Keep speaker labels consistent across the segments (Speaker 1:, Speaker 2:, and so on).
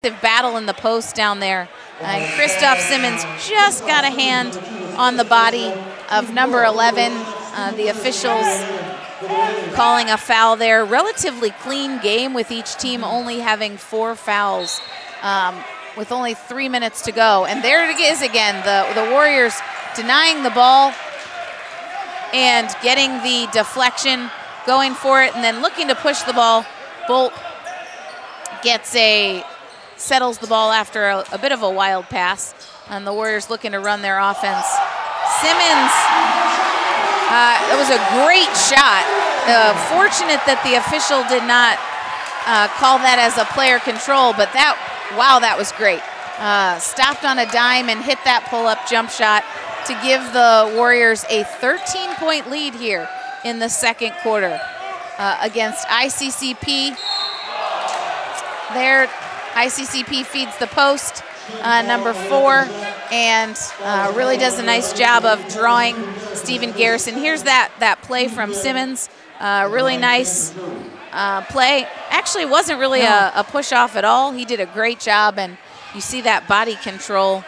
Speaker 1: battle in the post down there. And Christoph Simmons just got a hand on the body of number 11. The officials calling a foul there. Relatively clean game with each team only having 4 fouls with only 3 minutes to go. And there it is again, the Warriors denying the ball and getting the deflection, going for it, and then looking to push the ball. Bolt settles the ball after a bit of a wild pass, and the Warriors looking to run their offense. Simmons, it was a great shot. Fortunate that the official did not call that as a player control, but wow, that was great. Stopped on a dime and hit that pull-up jump shot to give the Warriors a 13-point lead here in the second quarter against ICCP. There, ICCP feeds the post, number 4, and really does a nice job of drawing Stephen Garrison. Here's that play from Simmons. Really nice play. Actually, wasn't really a push-off at all. He did a great job, and you see that body control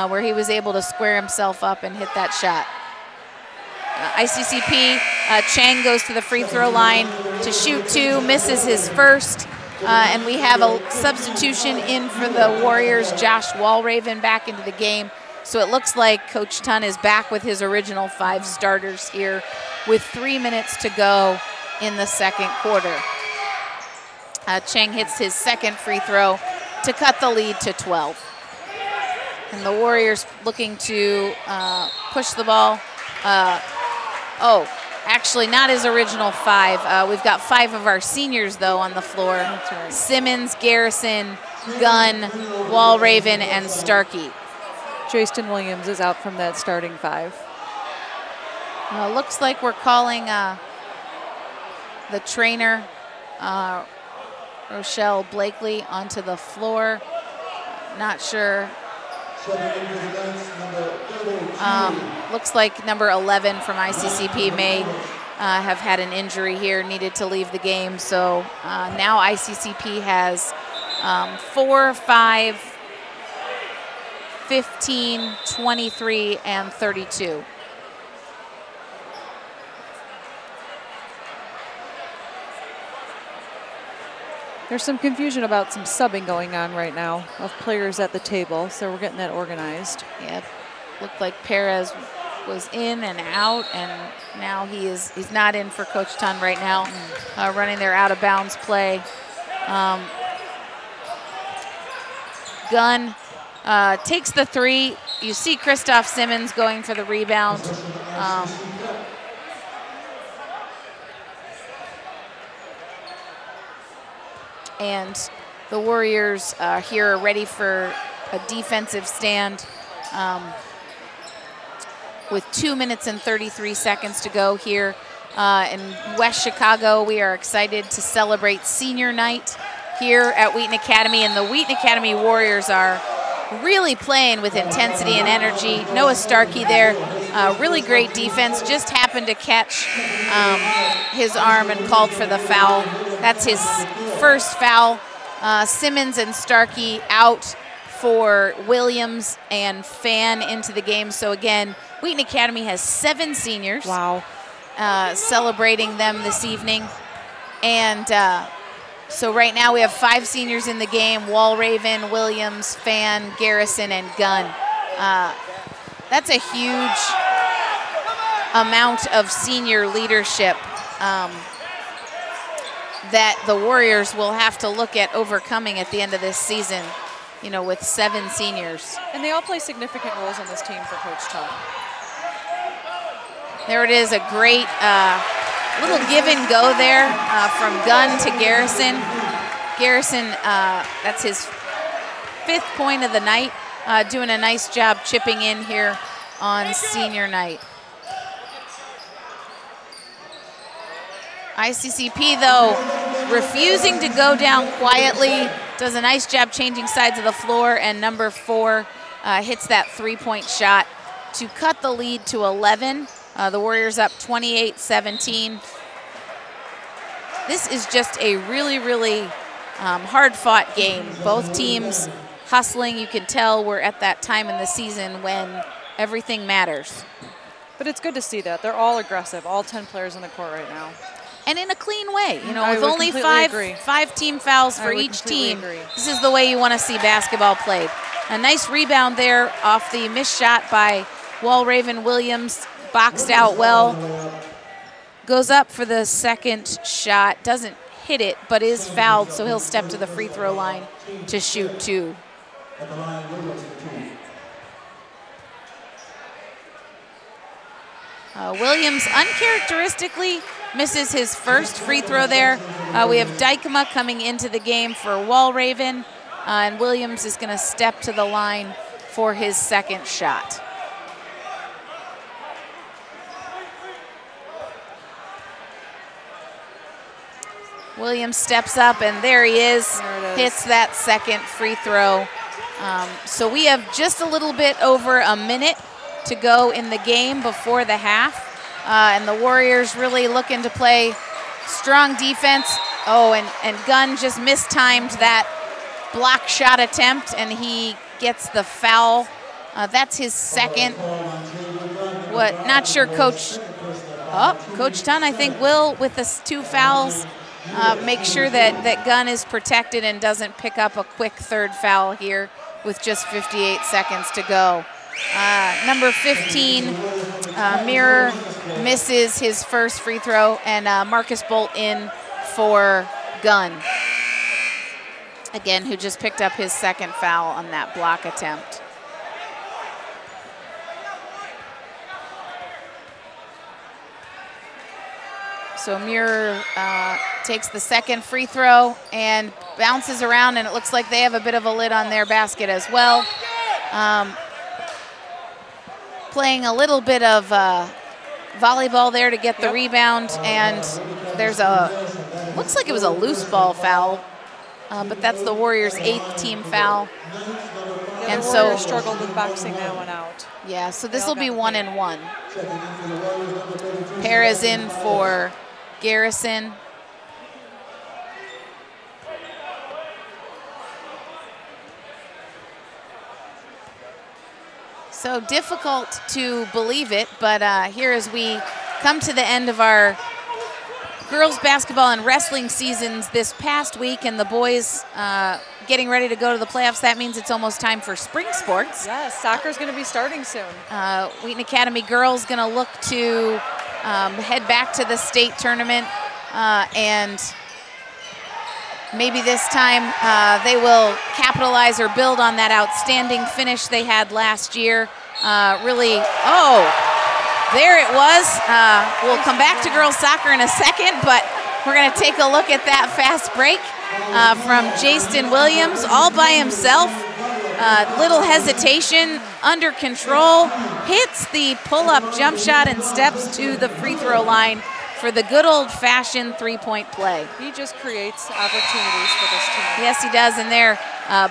Speaker 1: where he was able to square himself up and hit that shot. ICCP, Chang goes to the free throw line to shoot 2, misses his first. And we have a substitution in for the Warriors, Josh Walraven back into the game. So it looks like Coach Tun is back with his original 5 starters here with 3 minutes to go in the second quarter. Chang hits his second free throw to cut the lead to 12. And the Warriors looking to push the ball. Actually, not his original 5. We've got 5 of our seniors, though, on the floor.
Speaker 2: That's right.
Speaker 1: Simmons, Garrison, Gunn, Walraven, and Starkey.
Speaker 2: Jason Williams is out from that starting 5.
Speaker 1: Looks like we're calling the trainer, Rochelle Blakely, onto the floor. Not sure. Looks like number 11 from ICCP may have had an injury here, needed to leave the game. So now ICCP has 4, 5, 15, 23, and 32.
Speaker 2: There's some confusion about some subbing going on right now of players at the table, so we're getting that organized.
Speaker 1: Yeah, looked like Perez was in and out, and now he's not in for Coach Tun right now, running their out-of-bounds play. Gunn takes the 3. You see Christoph Simmons going for the rebound. And the Warriors here are ready for a defensive stand with 2 minutes and 33 seconds to go here in West Chicago. We are excited to celebrate senior night here at Wheaton Academy, and the Wheaton Academy Warriors are really playing with intensity and energy. Noah Starkey there, really great defense, just happened to catch his arm and called for the foul. That's his first foul. Simmons and Starkey out for Williams and Fan into the game. So again, Wheaton Academy has 7 seniors.
Speaker 2: Wow.
Speaker 1: Celebrating them this evening. And so right now we have 5 seniors in the game: Walraven, Williams, Fan, Garrison, and Gunn. That's a huge amount of senior leadership that the Warriors will have to look at overcoming at the end of this season, you know, with 7 seniors.
Speaker 2: And they all play significant roles on this team for Coach Tun.
Speaker 1: There it is, a great little give and go there from Gunn to Garrison. Garrison, that's his 5th point of the night, doing a nice job chipping in here on senior night. ICCP, though, refusing to go down quietly, does a nice job changing sides of the floor, and number 4 hits that 3-point shot to cut the lead to 11. The Warriors up 28-17. This is just a really, really hard-fought game. Both teams hustling. You can tell we're at that time in the season when everything matters.
Speaker 2: But it's good to see that. They're all aggressive, all 10 players on the court right now.
Speaker 1: And in a clean way, you know,
Speaker 2: I
Speaker 1: with
Speaker 2: would
Speaker 1: only
Speaker 2: completely
Speaker 1: five team fouls for each team.
Speaker 2: Agree.
Speaker 1: This is the way you want to see basketball played. A nice rebound there off the missed shot by Walraven. Williams boxed out well. Goes up for the second shot, doesn't hit it, but is fouled, so he'll step to the free throw line to shoot 2. Williams uncharacteristically misses his first free throw there. We have Dykema coming into the game for Walraven, and Williams is going to step to the line for his second shot. Williams steps up, and there he is, hits that second free throw. So we have just a little bit over a minute to go in the game before the half. And the Warriors really looking to play strong defense. Oh, and Gunn just mistimed that block shot attempt, and he gets the foul. That's his second. Not sure Coach Dunn, I think, will, with the 2 fouls, make sure that Gunn is protected and doesn't pick up a quick third foul here with just 58 seconds to go. Number 15, Mirror, misses his first free throw, and Marcus Bolt in for Gunn. Again, who just picked up his second foul on that block attempt. So Mirror takes the second free throw and bounces around, and it looks like they have a bit of a lid on their basket as well. Playing a little bit of volleyball there to get the rebound, and there's looks like it was a loose ball foul, but that's the Warriors' 8th team foul.
Speaker 2: Yeah, and so struggled with boxing that one out.
Speaker 1: Yeah, so this will be 1-1. Perez in for Garrison. So difficult to believe it, but here as we come to the end of our girls basketball and wrestling seasons this past week, and the boys getting ready to go to the playoffs, that means it's almost time for spring sports.
Speaker 2: Yes, soccer's going to be starting soon.
Speaker 1: Wheaton Academy girls going to look to head back to the state tournament, and maybe this time they will capitalize or build on that outstanding finish they had last year. There it was. We'll come back to girls soccer in a second, but we're going to take a look at that fast break from Jaston Williams all by himself. Little hesitation, under control, hits the pull-up jump shot and steps to the free throw line for the good old-fashioned three-point play.
Speaker 2: He just creates opportunities for this team.
Speaker 1: Yes, he does. And there,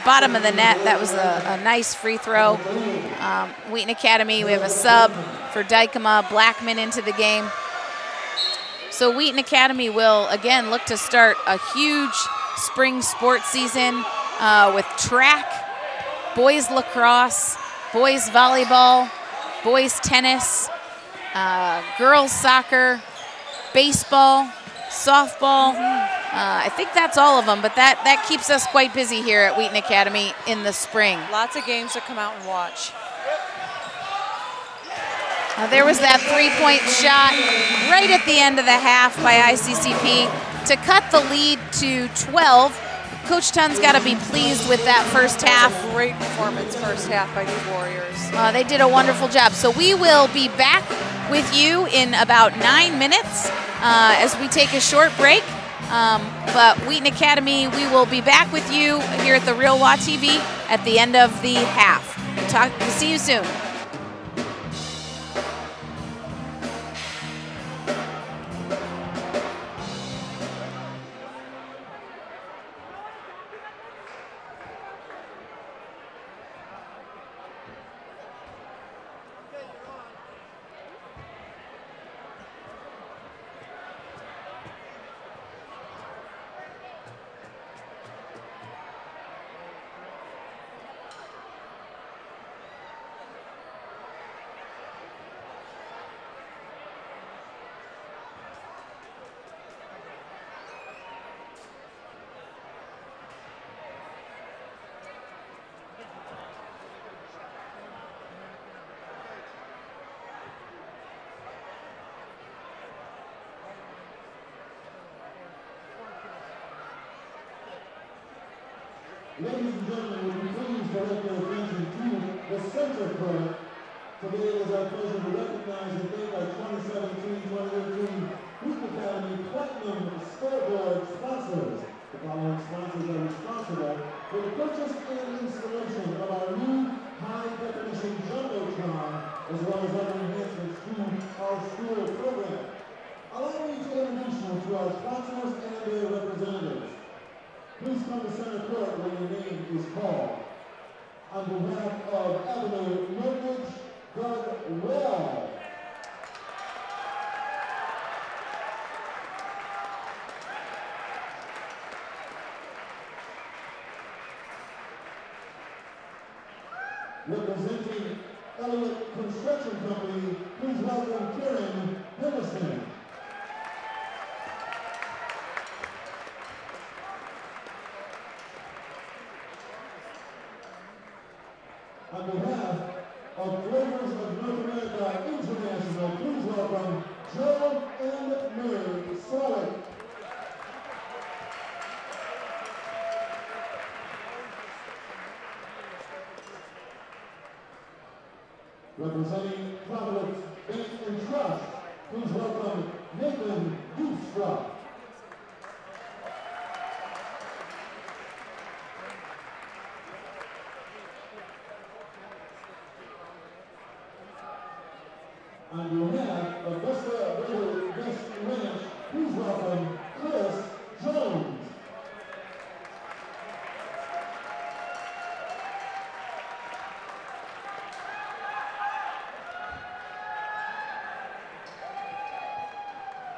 Speaker 1: bottom of the net, that was a nice free throw. Wheaton Academy, we have a sub for Dykema, Blackman into the game. So Wheaton Academy will, again, look to start a huge spring sports season with track, boys lacrosse, boys volleyball, boys tennis, girls soccer, baseball, softball. I think that's all of them, but that keeps us quite busy here at Wheaton Academy in the spring.
Speaker 2: Lots of games to come out and watch.
Speaker 1: There was that three-point shot right at the end of the half by ICCP to cut the lead to 12. Coach Tunn's got to be pleased with that first half.
Speaker 2: A great performance first half by the Warriors.
Speaker 1: They did a wonderful job. So we will be back with you in about 9 minutes as we take a short break. But Wheaton Academy, we will be back with you here at the Real WA TV at the end of the half. We'll see you soon.
Speaker 3: Ladies and gentlemen, would you please direct your attention to the center court. Today it is our pleasure to recognize and thank our 2017-2018 Wheaton Academy Platinum Scoreboard sponsors. The following sponsors are responsible for the purchase and installation of our new high-definition Jumbotron, as well as other enhancements to our school program. Allow me to introduce you to our sponsors and their representatives. Please come to center court when your name is called. On behalf of Avenue Mortgage, Doug Well. Representing Elliott Construction Company, please welcome Karen Henderson. On behalf of Flavors of North America International, please welcome Joe and Mary Solid. Representing Providence Bank and Trust, please welcome Nathan Doostra. On behalf of Vesta Brother West Ranch, please welcome Chris Jones.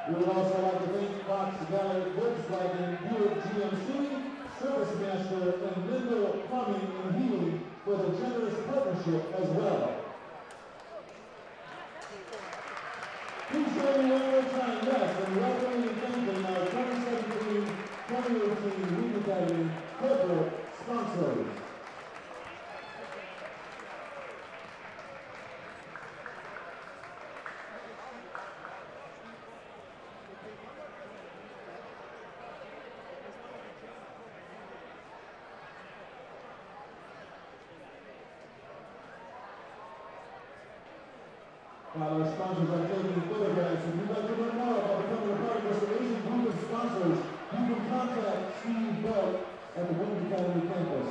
Speaker 3: We would also like to thank Fox Valley Volkswagen Buick GMC, Service Master, and Lindell Plumbing and Heating for the generous partnership as well. Please join me one more time, yes, in welcoming and thanking our 2017-2018 Wheaton Academy corporate sponsors. While our sponsors are taking photographs, if you'd like to learn more about becoming a part of this amazing group of sponsors, you can contact Steve Belt at the Wheaton Academy campus.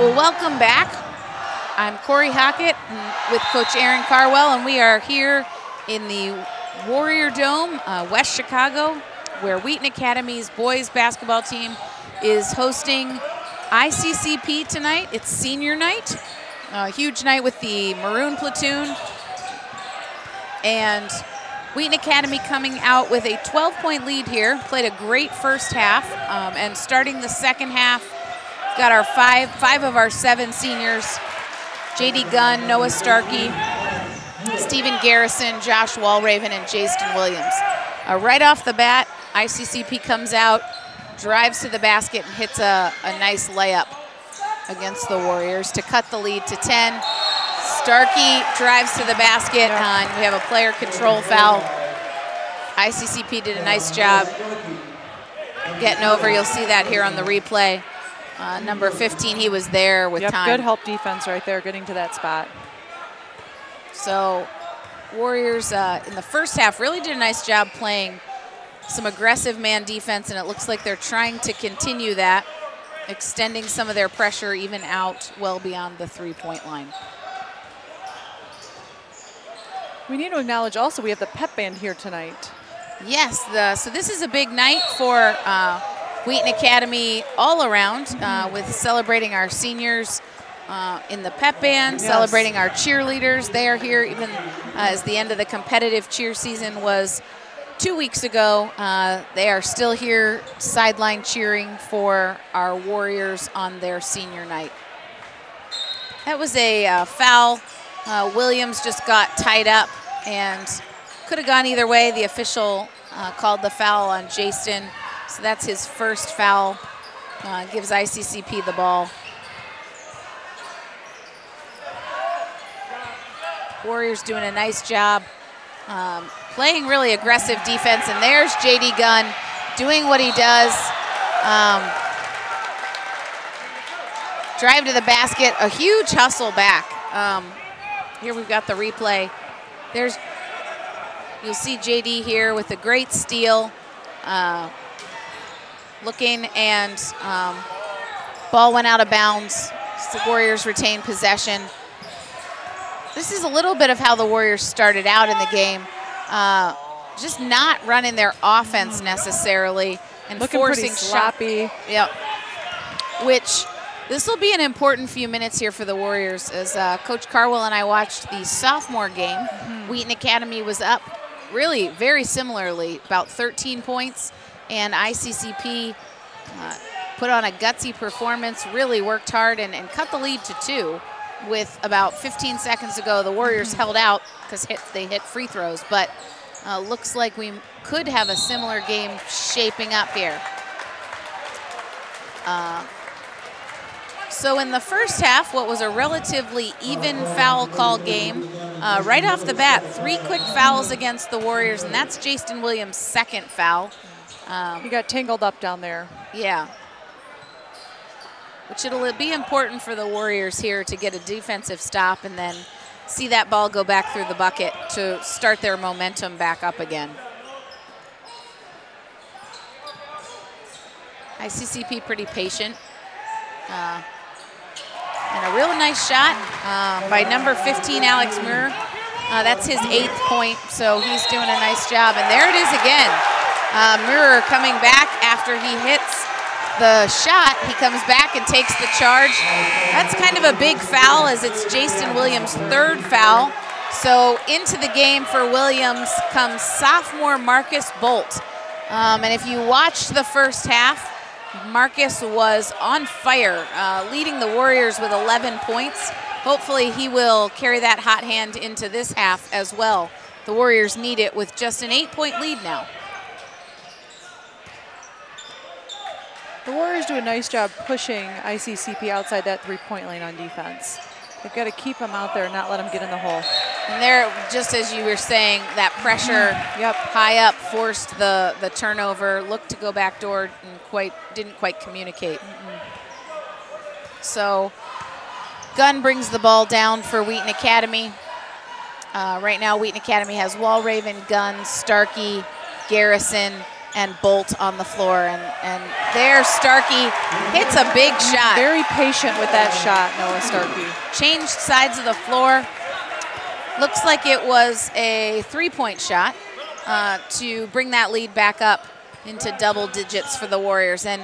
Speaker 1: Well, welcome back. I'm Corey Hockett with Coach Aaron Carwell, and we are here in the Warrior Dome, West Chicago, where Wheaton Academy's boys basketball team is hosting ICCP tonight. It's senior night, a huge night with the Maroon Platoon. And Wheaton Academy coming out with a 12-point lead here, played a great first half, and starting the second half, got our five of our 7 seniors, J.D. Gunn, Noah Starkey, Stephen Garrison, Josh Walraven, and Jason Williams. Right off the bat, ICCP comes out, drives to the basket, and hits a nice layup against the Warriors to cut the lead to 10. Starkey drives to the basket, and we have a player control foul. ICCP did a nice job getting over. You'll see that here on the replay. Number 15, he was there with time.
Speaker 2: Good help defense right there, getting to that spot.
Speaker 1: So Warriors in the first half really did a nice job playing some aggressive man defense, and it looks like they're trying to continue that, extending some of their pressure even out well beyond the 3-point line.
Speaker 2: We need to acknowledge also we have the pep band here tonight.
Speaker 1: Yes, so this is a big night for Wheaton Academy all around, with celebrating our seniors in the pep band, celebrating our cheerleaders. They are here even as the end of the competitive cheer season was 2 weeks ago. They are still here sideline cheering for our Warriors on their senior night. That was a foul. Williams just got tied up and could have gone either way. The official called the foul on Jason. So that's his first foul, gives ICCP the ball. Warriors doing a nice job playing really aggressive defense, and there's J.D. Gunn doing what he does. Drive to the basket, a huge hustle back. Here we've got the replay. You'll see J.D. here with a great steal. Looking, and ball went out of bounds. The Warriors retain possession. This is a little bit of how the Warriors started out in the game. Just not running their offense necessarily and
Speaker 2: looking
Speaker 1: forcing
Speaker 2: pretty sloppy.
Speaker 1: Yep. Which this will be an important few minutes here for the Warriors, as Coach Carwell and I watched the sophomore game. Wheaton Academy was up really very similarly, about 13 points. And ICCP put on a gutsy performance, really worked hard, and cut the lead to 2 with about 15 seconds to go. The Warriors held out because they hit free throws, but looks like we could have a similar game shaping up here. So in the first half, what was a relatively even foul call game, right off the bat, 3 quick fouls against the Warriors, and that's Jason Williams' second foul.
Speaker 2: He got tangled up down there.
Speaker 1: Yeah. Which it'll be important for the Warriors here to get a defensive stop and then see that ball go back through the bucket to start their momentum back up again. ICCP pretty patient. And a real nice shot by number 15, Alex Muir. That's his 8th point, so he's doing a nice job. And there it is again. Muir coming back after he hits the shot. He comes back and takes the charge. That's kind of a big foul, as it's Jason Williams' 3rd foul. So into the game for Williams comes sophomore Marcus Bolt. And if you watched the first half, Marcus was on fire, leading the Warriors with 11 points. Hopefully he will carry that hot hand into this half as well. The Warriors need it with just an 8-point lead now.
Speaker 2: The Warriors do a nice job pushing ICCP outside that 3-point lane on defense. They've got to keep them out there and not let them get in the hole.
Speaker 1: And there, just as you were saying, that pressure high up forced the turnover, looked to go backdoor and didn't quite communicate. So Gunn brings the ball down for Wheaton Academy. Right now Wheaton Academy has Walraven, Gunn, Starkey, Garrison, and Bolt on the floor. And there Starkey hits a big shot.
Speaker 2: Very patient with that shot, Noah Starkey.
Speaker 1: Changed sides of the floor. Looks like it was a three-point shot to bring that lead back up into double digits for the Warriors. And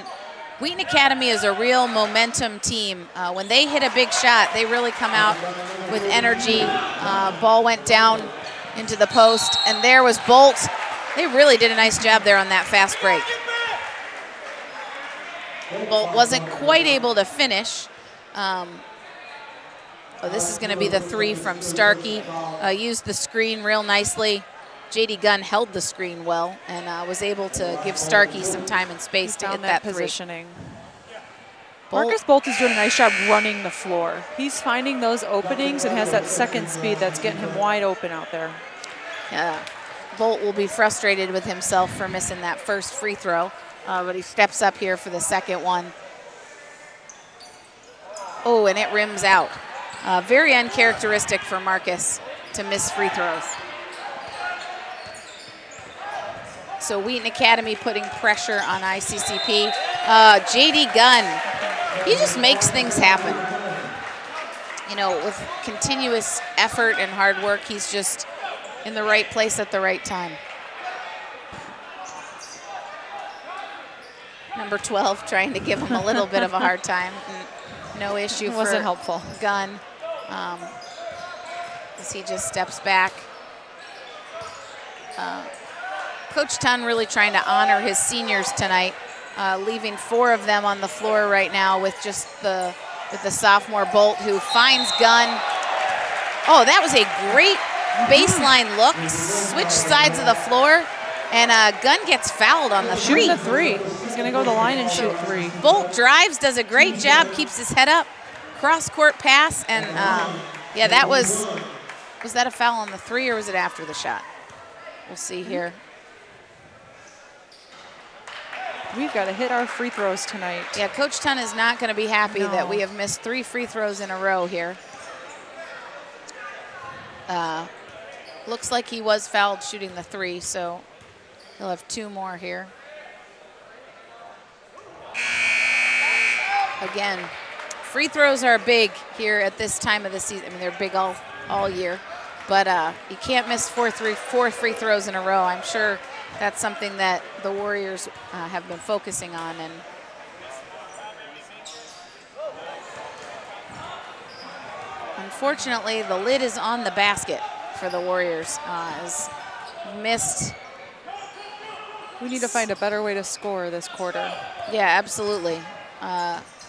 Speaker 1: Wheaton Academy is a real momentum team. When they hit a big shot, they really come out with energy. Ball went down into the post, and there was Bolt. They really did a nice job there on that fast break. Bolt wasn't quite able to finish. This is going to be the three from Starkey. Used the screen real nicely. J.D. Gunn held the screen well and was able to give Starkey some time and space to hit that
Speaker 2: positioning.
Speaker 1: Bolt.
Speaker 2: Marcus Bolt is doing a nice job running the floor. He's finding those openings and has that second speed that's getting him wide open out there.
Speaker 1: Yeah, Bolt will be frustrated with himself for missing that first free throw, but he steps up here for the second one. Oh, and it rims out. Very uncharacteristic for Marcus to miss free throws. So Wheaton Academy putting pressure on ICCP. J.D. Gunn, he just makes things happen. You know, with continuous effort and hard work, he's just in the right place at the right time. Number 12 trying to give him a little bit of a hard time. No issue for
Speaker 2: wasn't helpful.
Speaker 1: Gunn as he just steps back. Coach Tun really trying to honor his seniors tonight, leaving 4 of them on the floor right now with just the sophomore Bolt, who finds Gunn. Oh, that was a great baseline look. Switch sides of the floor, and Gunn gets fouled on the three.
Speaker 2: Shooting the three. He's going to go to the line and shoot three.
Speaker 1: Bolt drives, does a great job, keeps his head up, cross-court pass, and yeah, that was that a foul on the three, or was it after the shot? We'll see here.
Speaker 2: We've got to hit our free throws tonight.
Speaker 1: Yeah, Coach Tun is not going to be happy that we have missed 3 free throws in a row here. Looks like he was fouled shooting the 3, so he'll have 2 more here. Again, free throws are big here at this time of the season. I mean, they're big all year, but you can't miss 4 free throws in a row. I'm sure that's something that the Warriors have been focusing on. And unfortunately, the lid is on the basket for the Warriors. As missed.
Speaker 2: We need to find a better way to score this quarter.
Speaker 1: Yeah, absolutely.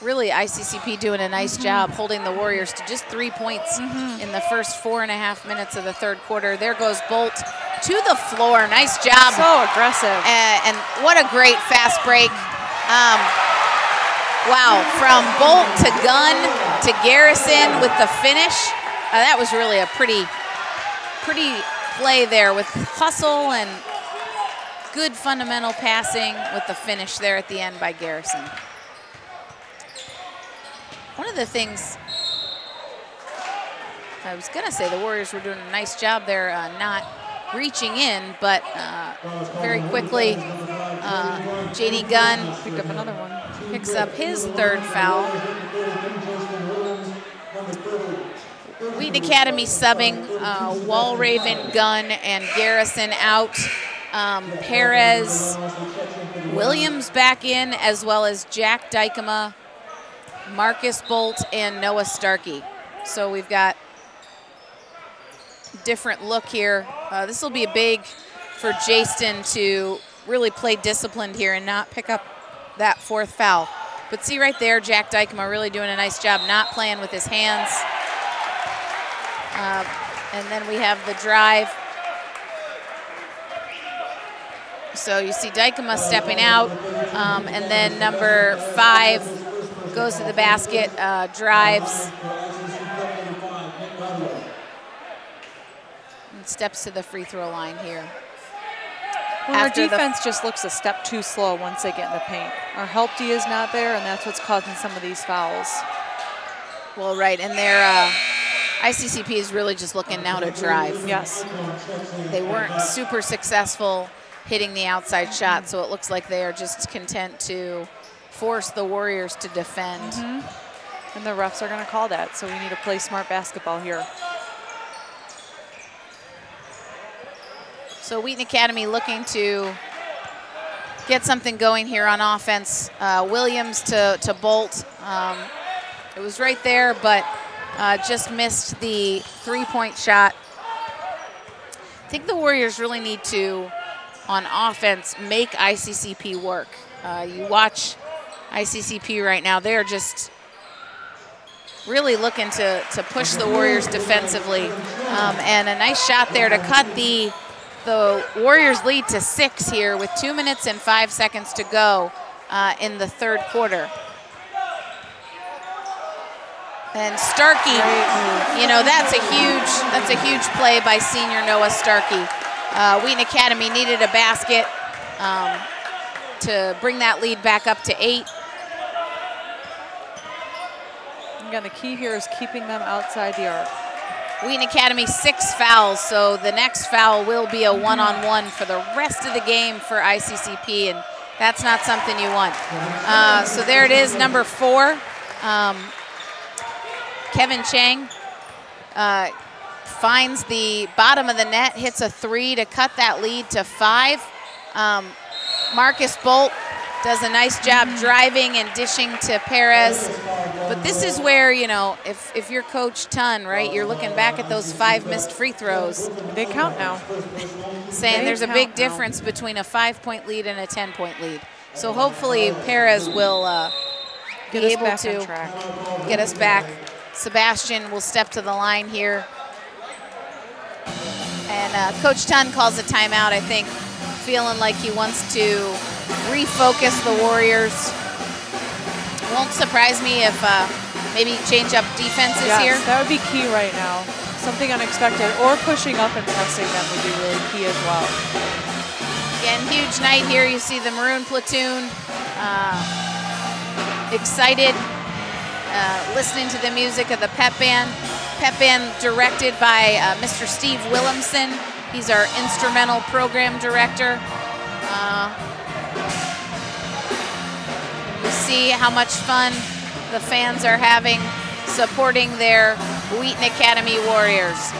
Speaker 1: Really, ICCP doing a nice job holding the Warriors to just 3 points in the first 4.5 minutes of the third quarter. There goes Bolt to the floor. Nice job.
Speaker 2: So aggressive.
Speaker 1: And what a great fast break. Wow, from Bolt to Gunn to Garrison with the finish. That was really a pretty play there with hustle and good fundamental passing with the finish there at the end by Garrison. One of the things, I was going to say the Warriors were doing a nice job there not reaching in, but very quickly J.D. Gunn
Speaker 2: picked up another one.
Speaker 1: Picks up his 3rd foul. Wheaton Academy subbing, Walraven, Gunn, and Garrison out. Perez, Williams back in, as well as Jack Dykema, Marcus Bolt, and Noah Starkey. So we've got different look here. This will be big for Jaston to really play disciplined here and not pick up that 4th foul. But see right there, Jack Dykema really doing a nice job not playing with his hands. And then we have the drive. So you see Dykema stepping out, and then number 5 goes to the basket, drives, and steps to the free throw line here.
Speaker 2: Well, our defense just looks a step too slow once they get in the paint. Our help D is not there, and that's what's causing some of these fouls.
Speaker 1: Well, right, and their ICCP is really just looking now to drive.
Speaker 2: Yes.
Speaker 1: They weren't super successful hitting the outside shot, so it looks like they are just content to force the Warriors to defend.
Speaker 2: And the refs are going to call that, so we need to play smart basketball here.
Speaker 1: So Wheaton Academy looking to get something going here on offense. Williams to Bolt. It was right there, but just missed the three-point shot. I think the Warriors really need to, on offense, make ICCP work. You watch ICCP right now, they're just really looking to push the Warriors defensively. And a nice shot there to cut the Warriors lead to 6 here with 2 minutes and 5 seconds to go in the third quarter. And Starkey, you know, that's a huge play by senior Noah Starkey. Wheaton Academy needed a basket to bring that lead back up to 8.
Speaker 2: Again, the key here is keeping them outside the arc.
Speaker 1: Wheaton Academy 6 fouls, so the next foul will be a one-on-one for the rest of the game for ICCP, and that's not something you want. So there it is, number 4. Kevin Chang finds the bottom of the net, hits a 3 to cut that lead to 5. Marcus Bolt does a nice job driving and dishing to Perez. But this is where, you know, if you're Coach Tun, right, you're looking back at those 5 missed free throws.
Speaker 2: They count now.
Speaker 1: Saying there's a big difference between a 5-point lead and a 10-point lead. So hopefully Perez will be able to get us back. Sebastian will step to the line here. And Coach Tun calls a timeout, I think, feeling like he wants to refocus the Warriors. Won't surprise me if maybe change up defenses here.
Speaker 2: That would be key right now. Something unexpected, or pushing up and pressing them would be really key as well.
Speaker 1: Again, huge night here. You see the Maroon Platoon excited, listening to the music of the pep band. Pep band directed by Mr. Steve Williamson. He's our instrumental program director. You see how much fun the fans are having supporting their Wheaton Academy Warriors.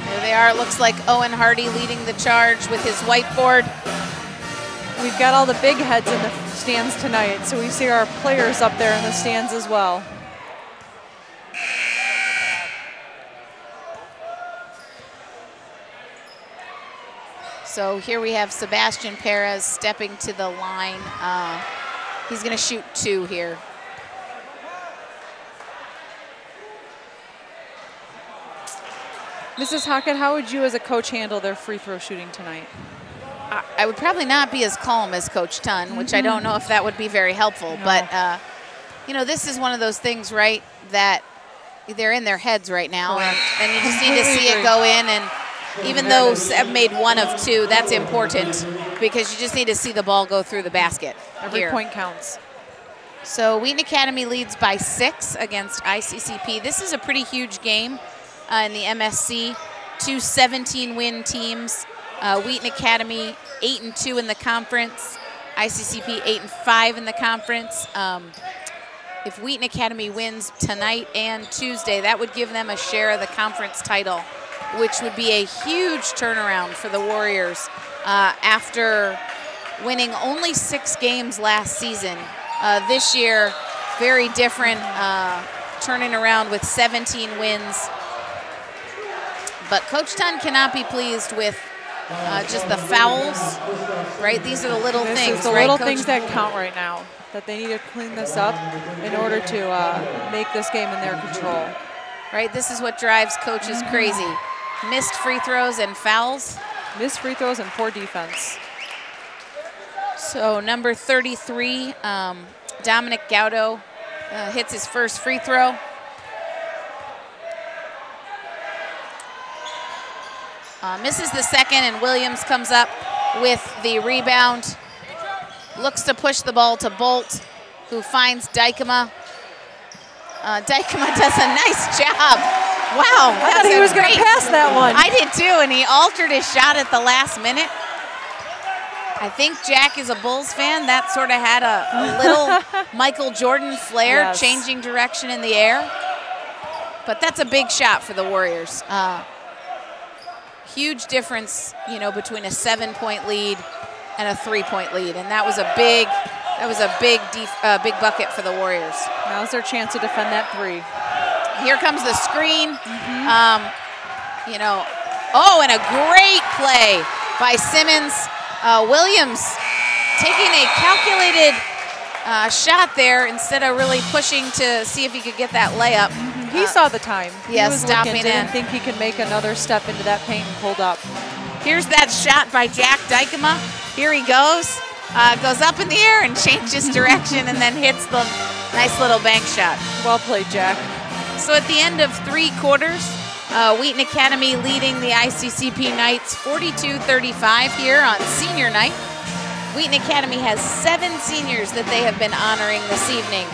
Speaker 1: There they are. It looks like Owen Hardy leading the charge with his whiteboard.
Speaker 2: We've got all the big heads in the stands tonight, so we see our players up there in the stands as well.
Speaker 1: So here we have Sebastian Perez stepping to the line. He's going to shoot 2 here.
Speaker 2: Mrs. Hockett, how would you as a coach handle their free throw shooting tonight?
Speaker 1: I would probably not be as calm as Coach Tun, which I don't know if that would be very helpful. No. But, you know, this is one of those things, right, that they're in their heads right now. And you just need to see it go in. And even though Seb made 1 of 2, that's important because you just need to see the ball go through the basket.
Speaker 2: Every point counts.
Speaker 1: So Wheaton Academy leads by 6 against ICCP. This is a pretty huge game in the MSC. 2 17-win teams. Wheaton Academy 8-2 in the conference. ICCP 8-5 in the conference. If Wheaton Academy wins tonight and Tuesday, that would give them a share of the conference title, which would be a huge turnaround for the Warriors after winning only 6 games last season. This year, very different, turning around with 17 wins. But Coach Tun cannot be pleased with just the fouls, right? These are the little things, right?
Speaker 2: The little things that count right now, that they need to clean this up in order to make this game in their control.
Speaker 1: Right, this is what drives coaches crazy. Missed free throws and fouls.
Speaker 2: Missed free throws and poor defense.
Speaker 1: So number 33, Dominic Gaudo hits his first free throw. Misses the second, and Williams comes up with the rebound. Looks to push the ball to Bolt, who finds Dykema. Dykema does a nice job Wow,
Speaker 2: I thought he was going to pass that one.
Speaker 1: I did too, and he altered his shot at the last minute. I think Jack is a Bulls fan. That sort of had a little Michael Jordan flair,
Speaker 2: Yes.
Speaker 1: changing direction in the air. But that's a big shot for the Warriors. Huge difference, you know, between a 7-point lead and a 3-point lead, and that was a big big bucket for the Warriors.
Speaker 2: Now's their chance to defend that three.
Speaker 1: Here comes the screen. You know, oh, and a great play by Simmons. Williams taking a calculated shot there instead of really pushing to see if he could get that layup.
Speaker 2: He saw the time.
Speaker 1: Yeah,
Speaker 2: he was
Speaker 1: stopping
Speaker 2: looking, didn't think he could make another step into that paint and pulled up.
Speaker 1: Here's that shot by Jack Dykema. Here he goes. Goes up in the air and changes direction and then hits the nice little bank shot.
Speaker 2: Well played, Jack.
Speaker 1: So at the end of 3 quarters, Wheaton Academy leading the ICCP Knights 42-35 here on senior night. Wheaton Academy has 7 seniors that they have been honoring this evening.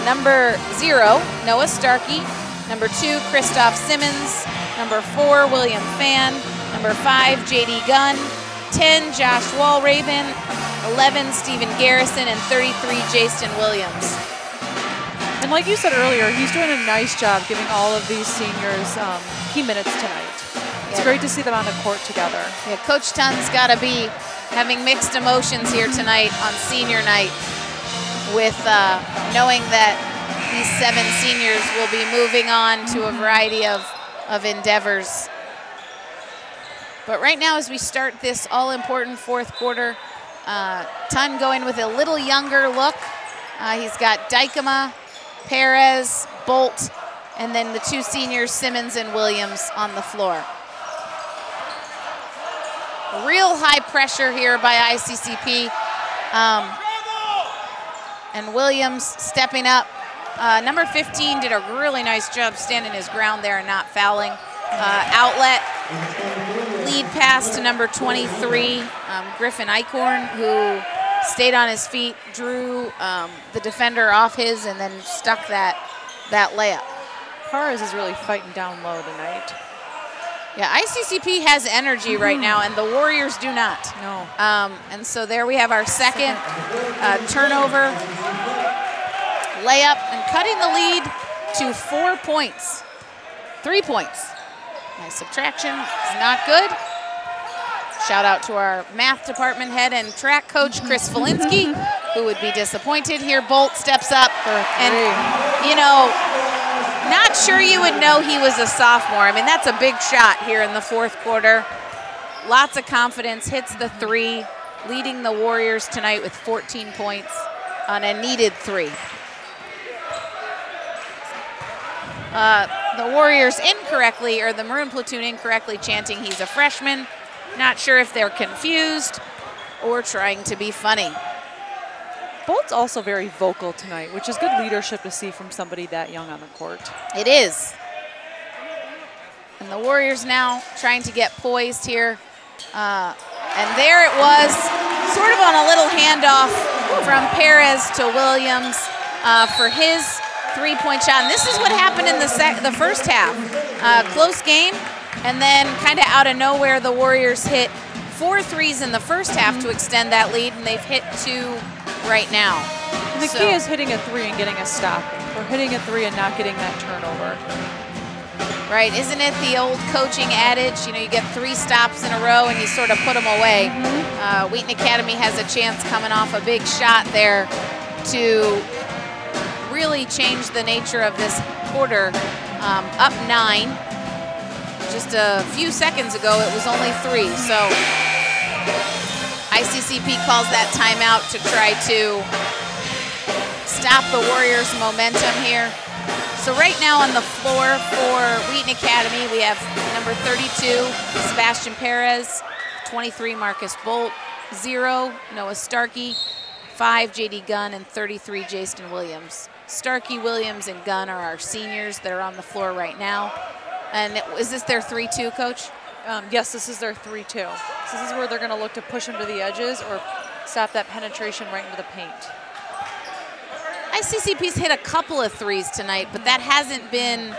Speaker 1: Number 0, Noah Starkey. Number 2, Christoph Simmons. Number 4, William Fan. Number 5, J.D. Gunn. 10, Josh Walraven. 11, Stephen Garrison. And 33, Jaston Williams.
Speaker 2: And like you said earlier, he's doing a nice job giving all of these seniors key minutes tonight. It's great to see them on the court together.
Speaker 1: Yeah, Coach Tun's got to be having mixed emotions here tonight on senior night with knowing that these 7 seniors will be moving on to a variety of endeavors. But right now, as we start this all-important 4th quarter, Tun going with a little younger look. He's got Dykema, Perez, Bolt, and then the 2 seniors, Simmons and Williams, on the floor. Real high pressure here by ICCP. And Williams stepping up. Number 15 did a really nice job standing his ground there and not fouling. Outlet, lead pass to number 23, Griffin Eichhorn, who stayed on his feet, drew the defender off his, and then stuck that layup.
Speaker 2: Perez is really fighting down low tonight.
Speaker 1: Yeah, ICCP has energy right now, and the Warriors do not.
Speaker 2: No.
Speaker 1: And so there we have our second turnover, layup, and cutting the lead to 4 points. 3 points. Nice subtraction. It's not good. Shout out to our math department head and track coach, Chris Valinsky, who would be disappointed here. Bolt steps up, and, you know, not sure you would know he was a sophomore. I mean, that's a big shot here in the 4th quarter. Lots of confidence, hits the 3, leading the Warriors tonight with 14 points on a needed 3. The Warriors incorrectly, or the Maroon Platoon incorrectly chanting he's a freshman. Not sure if they're confused or trying to be funny.
Speaker 2: Bolt's also very vocal tonight, which is good leadership to see from somebody that young on the court.
Speaker 1: It is. And the Warriors now trying to get poised here. And there it was, sort of on a little handoff from Perez to Williams for his 3-point shot. And this is what happened in the first half. Close game, and then kind of out of nowhere, the Warriors hit 4 threes in the first half to extend that lead, and they've hit 2 right now.
Speaker 2: And the key is hitting a 3 and getting a stop, or hitting a 3 and not getting that turnover.
Speaker 1: Right, isn't it the old coaching adage, you know, you get 3 stops in a row and you sort of put them away. Wheaton Academy has a chance coming off a big shot there to really change the nature of this quarter. Up 9. Just a few seconds ago, it was only 3. So ICCP calls that timeout to try to stop the Warriors' momentum here. So right now on the floor for Wheaton Academy, we have number 32, Sebastian Perez, 23, Marcus Bolt, 0, Noah Starkey, 5, J.D. Gunn, and 33, Jaston Williams. Starkey, Williams, and Gunn are our seniors that are on the floor right now. And is this their 3-2, Coach?
Speaker 2: Yes, this is their 3-2. So this is where they're going to look to push them to the edges or stop that penetration right into the paint.
Speaker 1: ICCP's hit a couple of threes tonight, but that hasn't been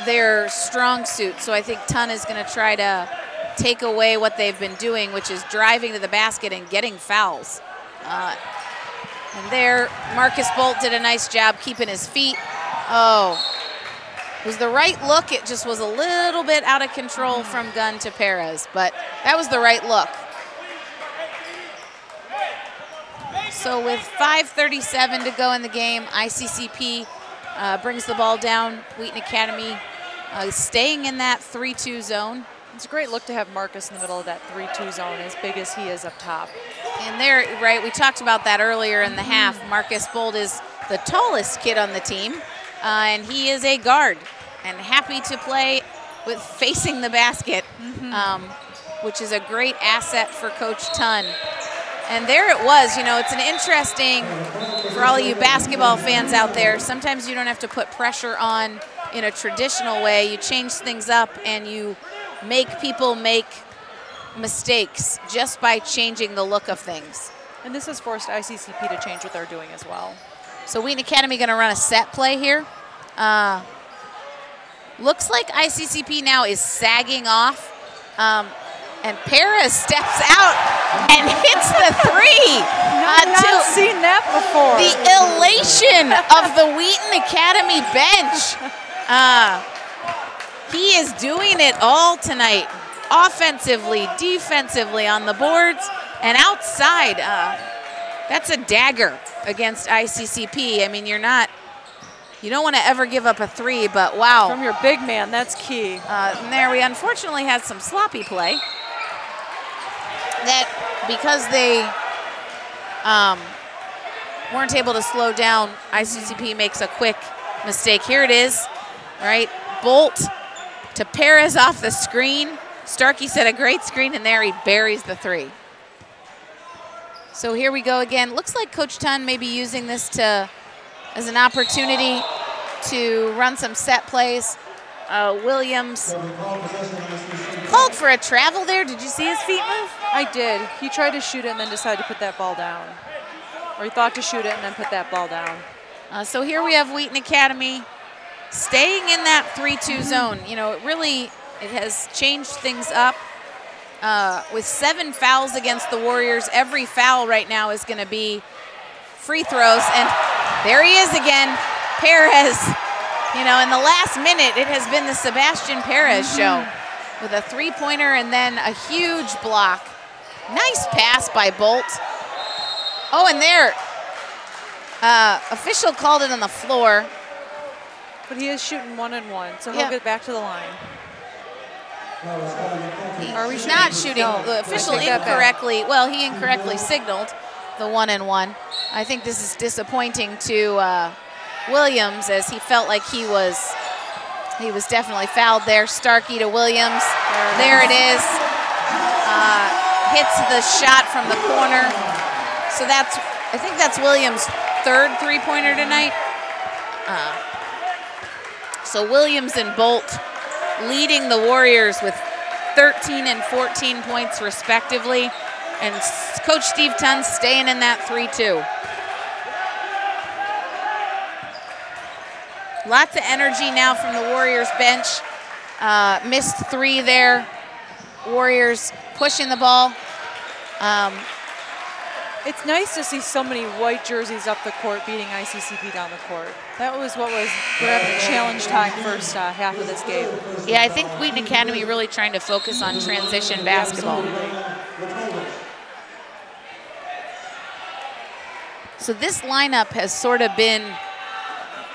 Speaker 1: their strong suit. So I think Ton is going to try to take away what they've been doing, which is driving to the basket and getting fouls. And there, Marcus Bolt did a nice job keeping his feet. Oh, it was the right look. It just was a little bit out of control from Gunn to Perez, but that was the right look. So with 5:37 to go in the game, ICCP brings the ball down. Wheaton Academy staying in that 3-2 zone.
Speaker 2: It's a great look to have Marcus in the middle of that 3-2 zone, as big as he is up top.
Speaker 1: And there, right, we talked about that earlier in the half. Marcus Bolt is the tallest kid on the team, and he is a guard and happy to play with facing the basket, which is a great asset for Coach Ton. And there it was, you know, it's an interesting, for all of you basketball fans out there, sometimes you don't have to put pressure on in a traditional way. You change things up and you make people make mistakes just by changing the look of things.
Speaker 2: And this has forced ICCP to change what they're doing as well.
Speaker 1: So Wheaton Academy going to run a set play here. Looks like ICCP now is sagging off. And Perez steps out and hits the three.
Speaker 2: I've not seen that before.
Speaker 1: The elation of the Wheaton Academy bench. He is doing it all tonight, offensively, defensively, on the boards, and outside. That's a dagger against ICCP. I mean, you don't want to ever give up a three, but wow.
Speaker 2: From your big man, that's key.
Speaker 1: And there we unfortunately had some sloppy play. That because they weren't able to slow down, ICCP makes a quick mistake. Here it is, all right? Bolt to Perez off the screen. Starkey set a great screen, and there he buries the three. So here we go again. Looks like Coach Ton may be using this as an opportunity to run some set plays. Williams called for a travel there. Did you see his feet move?
Speaker 2: I did. He tried to shoot it and then decided to put that ball down. Or he thought to shoot it and then put that ball down.
Speaker 1: So here we have Wheaton Academy staying in that 3-2 zone. You know, it has changed things up. With 7 fouls against the Warriors, every foul right now is going to be free throws. And there he is again, Perez. You know, in the last minute, it has been the Sebastian Perez show with a three-pointer and then a huge block. Nice pass by Bolt. Oh, and there, official called it on the floor.
Speaker 2: But he is shooting 1-and-1, so he'll get back to the line.
Speaker 1: He's not shooting. No, the official incorrectly, well, he incorrectly signaled the 1-and-1. I think this is disappointing to Williams, as he felt like he was definitely fouled there. Starkey to Williams. There it is. Hits the shot from the corner. So I think that's Williams' 3rd three-pointer tonight. So Williams and Bolt leading the Warriors with 13 and 14 points respectively. And Coach Steve Ton staying in that 3-2. Lots of energy now from the Warriors bench. Missed 3 there. Warriors pushing the ball.
Speaker 2: It's nice to see so many white jerseys up the court beating ICCP down the court. That was what we're having a challenge time first half of this game.
Speaker 1: Yeah, I think Wheaton Academy really trying to focus on transition basketball. So this lineup has sort of been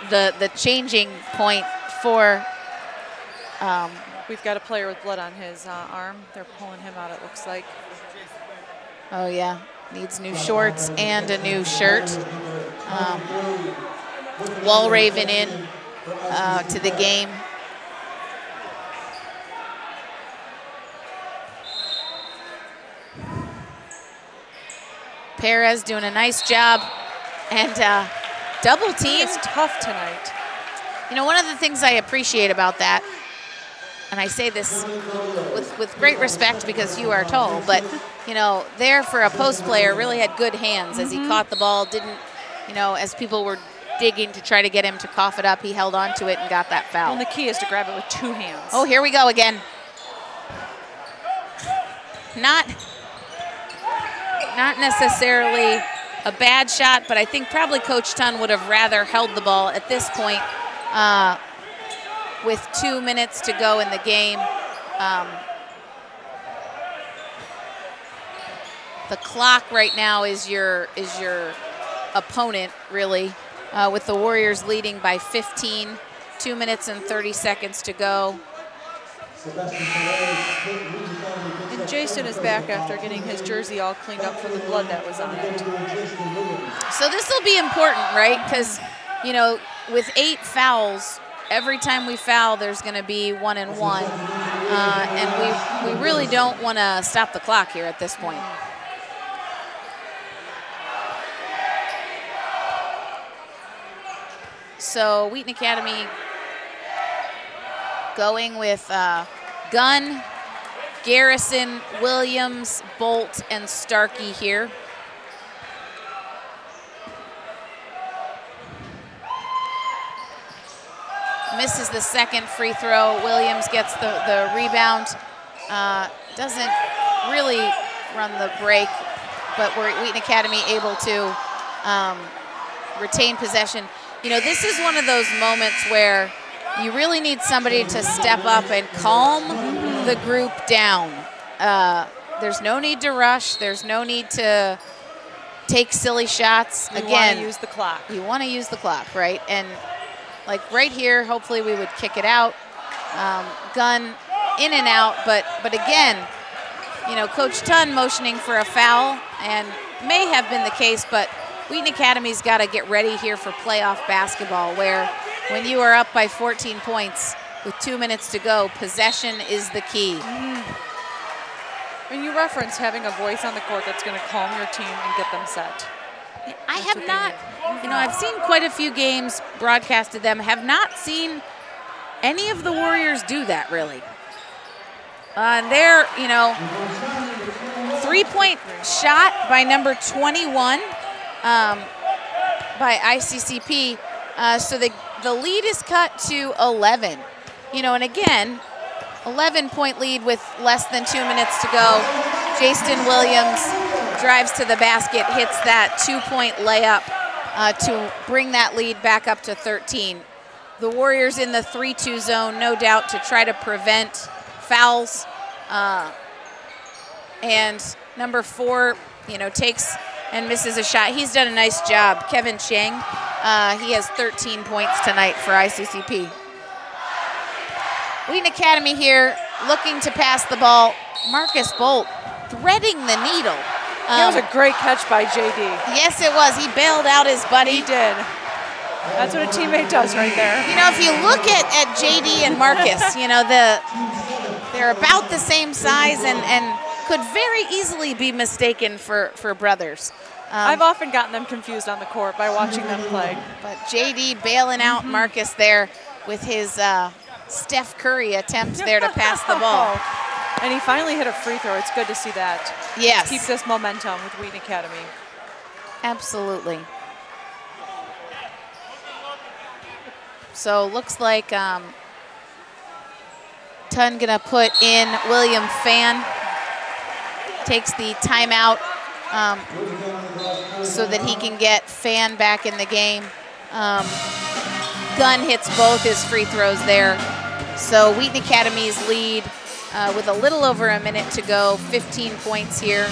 Speaker 1: the changing point for.
Speaker 2: We've got a player with blood on his arm. They're pulling him out, it looks like.
Speaker 1: Oh yeah, needs new shorts and a new shirt. Walraven in to the game. Perez doing a nice job, and double team.
Speaker 2: It's tough tonight.
Speaker 1: You know, one of the things I appreciate about that, and I say this with great respect because you are tall, but, you know, there for a post player really had good hands as he caught the ball, didn't, you know, as people were digging to try to get him to cough it up. He held on to it and got that foul.
Speaker 2: And the key is to grab it with 2 hands.
Speaker 1: Oh, here we go again. Not necessarily a bad shot, but I think probably Coach Tun would have rather held the ball at this point with 2 minutes to go in the game. The clock right now is your opponent, really, with the Warriors leading by 15, 2 minutes and 30 seconds to go.
Speaker 2: And Jason is back after getting his jersey all cleaned up from the blood that was on it.
Speaker 1: So this will be important, right? Because, you know, with 8 fouls, every time we foul, there's going to be 1 and 1. And we really don't want to stop the clock here at this point. So Wheaton Academy going with Gunn, Garrison, Williams, Bolt, and Starkey here. Misses the second free throw. Williams gets the rebound. Doesn't really run the break, but we're at Wheaton Academy able to retain possession. You know, this is one of those moments where you really need somebody to step up and calm the group down. There's no need to rush. There's no need to take silly shots.
Speaker 2: You
Speaker 1: Again,
Speaker 2: want to use the clock.
Speaker 1: You want to use the clock, right? And like right here, hopefully we would kick it out. Gunn in and out, but again, you know, Coach Tun motioning for a foul, and may have been the case, but Wheaton Academy's got to get ready here for playoff basketball, where when you are up by 14 points with 2 minutes to go, possession is the key.
Speaker 2: And you reference having a voice on the court that's going to calm your team and get them set.
Speaker 1: I have not, you know, I've seen quite a few games, broadcasted them, have not seen any of the Warriors do that, really. And they're, you know, 3-point shot by number 21 by ICCP. So the lead is cut to 11. You know, and again, 11-point lead with less than 2 minutes to go. Jason Williams drives to the basket, hits that 2-point layup to bring that lead back up to 13. The Warriors in the 3-2 zone, no doubt, to try to prevent fouls. And number 4, you know, takes and misses a shot. He's done a nice job. Kevin Chang, he has 13 points tonight for ICCP. Wheaton Academy here looking to pass the ball. Marcus Bolt threading the needle.
Speaker 2: That was a great catch by JD.
Speaker 1: Yes, it was. He bailed out his buddy.
Speaker 2: He did. That's what a teammate does right there.
Speaker 1: You know, if you look at JD and Marcus, you know, they're about the same size and could very easily be mistaken for brothers.
Speaker 2: I've often gotten them confused on the court by watching them play.
Speaker 1: But JD bailing out Marcus there with his Steph Curry attempt there to pass the ball.
Speaker 2: And he finally hit a free throw. It's good to see that.
Speaker 1: Yes.
Speaker 2: Keep this momentum with Wheaton Academy.
Speaker 1: Absolutely. So looks like Tun gonna put in William Fan. Takes the timeout so that he can get Fan back in the game. Gunn hits both his free throws there. So Wheaton Academy's lead with a little over a minute to go, 15 points here.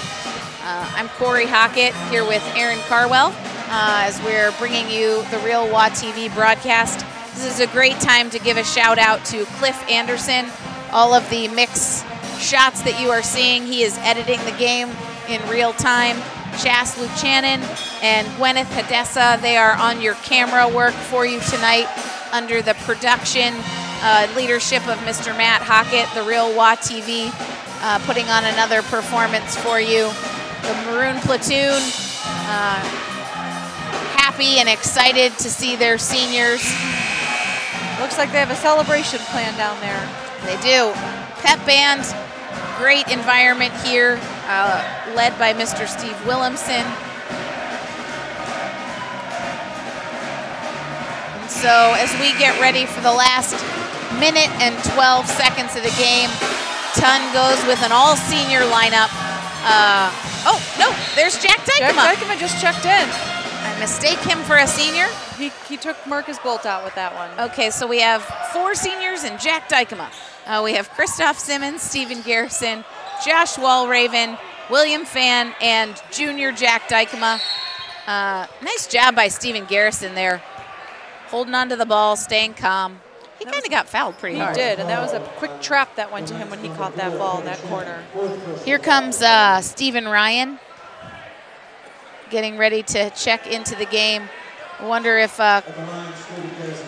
Speaker 1: I'm Corey Hockett here with Aaron Carwell as we're bringing you the Real WA TV broadcast. This is a great time to give a shout out to Cliff Anderson. All of the mix shots that you are seeing, he is editing the game in real time. Chas Luchanan and Gwyneth Hadessa, they are on your camera work for you tonight under the production leadership of Mr. Matt Hockett, the Real WA TV, putting on another performance for you. The Maroon Platoon, happy and excited to see their seniors.
Speaker 2: Looks like they have a celebration plan down there.
Speaker 1: They do. Pep band, great environment here, led by Mr. Steve Williamson. So as we get ready for the last minute and 12 seconds of the game, Ton goes with an all-senior lineup. Oh, no, there's Jack Dykema.
Speaker 2: Jack Dykema just checked in.
Speaker 1: I mistake him for a senior.
Speaker 2: He took Marcus Bolt out with that one.
Speaker 1: Okay, so we have 4 seniors and Jack Dykema. We have Christoph Simmons, Stephen Garrison, Josh Walraven, William Fan, and junior Jack Dykema. Nice job by Stephen Garrison there, holding on to the ball, staying calm. He kind of got fouled pretty hard.
Speaker 2: He did, and that was a quick trap that went to him when he caught that ball in that corner.
Speaker 1: Here comes Stephen Ryan, getting ready to check into the game. I wonder if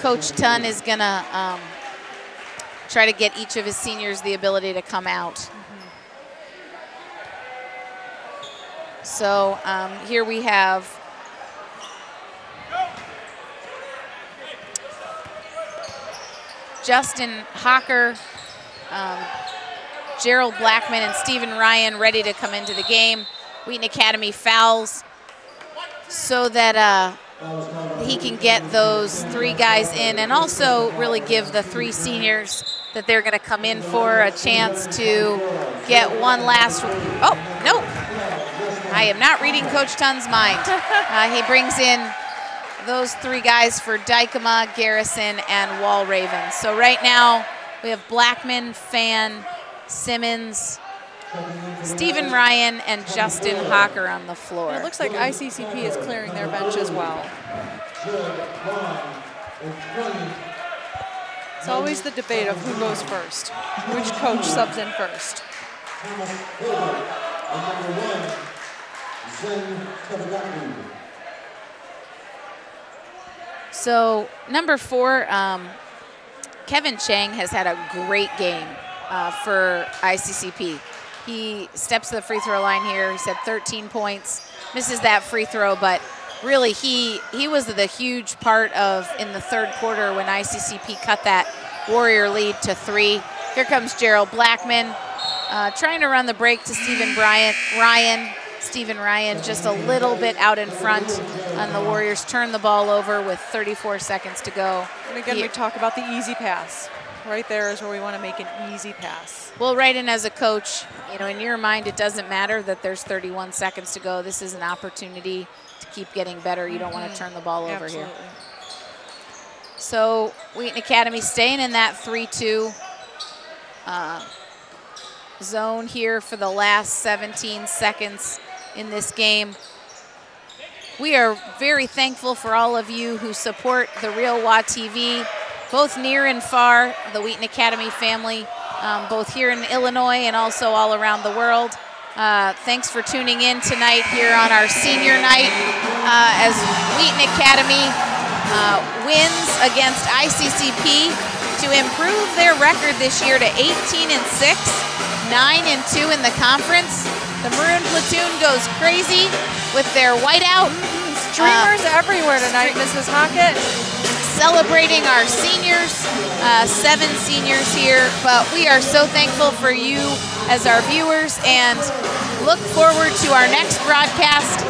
Speaker 1: Coach Ton is going to try to get each of his seniors the ability to come out. So here we have Justin Hocker, Gerald Blackman, and Stephen Ryan ready to come into the game. Wheaton Academy fouls so that he can get those 3 guys in, and also really give the 3 seniors that they're going to come in for a chance to get one last. Oh, no. I am not reading Coach Tun's mind. He brings in those 3 guys for Dykema, Garrison, and Walraven. So right now we have Blackman, Fan, Simmons, Stephen Ryan, and Justin Hocker on the floor.
Speaker 2: It looks like ICCP is clearing their bench as well. It's always the debate of who goes first, which coach subs in first.
Speaker 1: So number 4, Kevin Chang has had a great game for ICCP. He steps to the free throw line here. He's had 13 points, misses that free throw, but really he was the huge part of in the 3rd quarter when ICCP cut that Warrior lead to 3. Here comes Gerald Blackman trying to run the break to Stephen Ryan. Stephen Ryan just a little bit out in front, and the Warriors turn the ball over with 34 seconds to go.
Speaker 2: And again, we talk about the easy pass. Right there is where we want to make an easy pass.
Speaker 1: Well, right, and as a coach, you know, in your mind, it doesn't matter that there's 31 seconds to go. This is an opportunity to keep getting better. You don't want to turn the ball over here. So Wheaton Academy staying in that 3-2 zone here for the last 17 seconds in this game. We are very thankful for all of you who support the Real WA TV, both near and far, the Wheaton Academy family, both here in Illinois and also all around the world. Thanks for tuning in tonight here on our senior night as Wheaton Academy wins against ICCP to improve their record this year to 18-6, 9-2 in the conference. The Maroon Platoon goes crazy with their whiteout.
Speaker 2: Streamers everywhere tonight, Mrs. Hockett.
Speaker 1: Celebrating our seniors, 7 seniors here, but we are so thankful for you as our viewers and look forward to our next broadcast.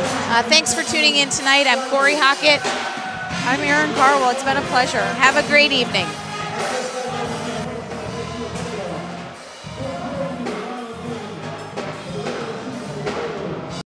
Speaker 1: Thanks for tuning in tonight. I'm Corey Hockett.
Speaker 2: I'm Erin Carwell. It's been a pleasure.
Speaker 1: Have a great evening.